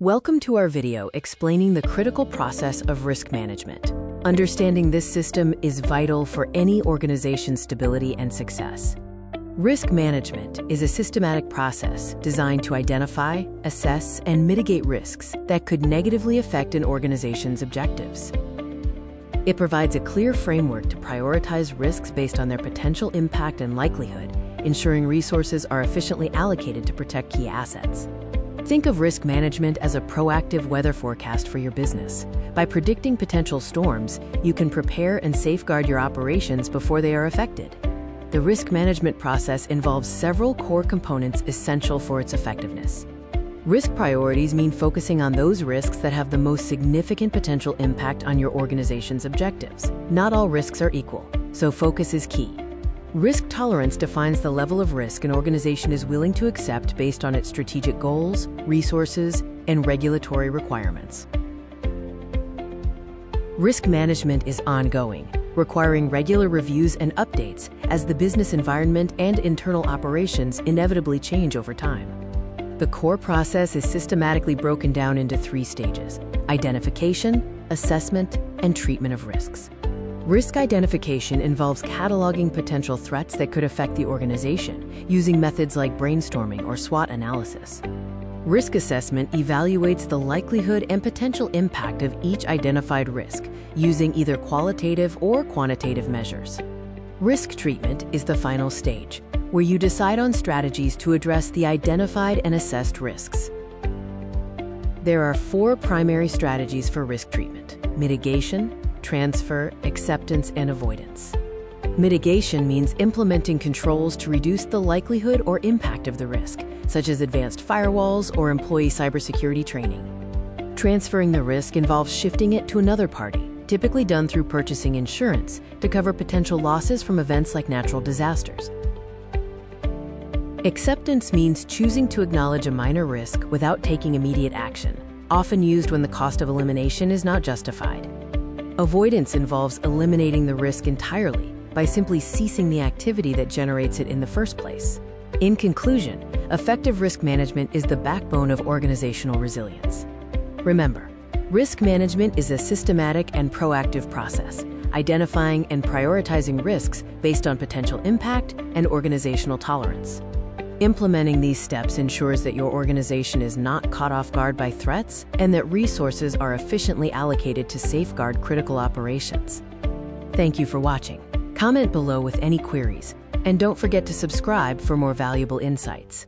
Welcome to our video explaining the critical process of risk management. Understanding this system is vital for any organization's stability and success. Risk management is a systematic process designed to identify, assess, and mitigate risks that could negatively affect an organization's objectives. It provides a clear framework to prioritize risks based on their potential impact and likelihood, ensuring resources are efficiently allocated to protect key assets. Think of risk management as a proactive weather forecast for your business. By predicting potential storms, you can prepare and safeguard your operations before they are affected. The risk management process involves several core components essential for its effectiveness. Risk priorities mean focusing on those risks that have the most significant potential impact on your organization's objectives. Not all risks are equal, so focus is key. Risk tolerance defines the level of risk an organization is willing to accept based on its strategic goals, resources, and regulatory requirements. Risk management is ongoing, requiring regular reviews and updates as the business environment and internal operations inevitably change over time. The core process is systematically broken down into 3 stages: identification, assessment, and treatment of risks. Risk identification involves cataloging potential threats that could affect the organization using methods like brainstorming or SWOT analysis. Risk assessment evaluates the likelihood and potential impact of each identified risk using either qualitative or quantitative measures. Risk treatment is the final stage, where you decide on strategies to address the identified and assessed risks. There are 4 primary strategies for risk treatment: mitigation, transfer, acceptance, and avoidance. Mitigation means implementing controls to reduce the likelihood or impact of the risk, such as advanced firewalls or employee cybersecurity training. Transferring the risk involves shifting it to another party, typically done through purchasing insurance to cover potential losses from events like natural disasters. Acceptance means choosing to acknowledge a minor risk without taking immediate action, often used when the cost of elimination is not justified. Avoidance involves eliminating the risk entirely by simply ceasing the activity that generates it in the first place. In conclusion, effective risk management is the backbone of organizational resilience. Remember, risk management is a systematic and proactive process, identifying and prioritizing risks based on potential impact and organizational tolerance. Implementing these steps ensures that your organization is not caught off guard by threats and that resources are efficiently allocated to safeguard critical operations. Thank you for watching. Comment below with any queries, and don't forget to subscribe for more valuable insights.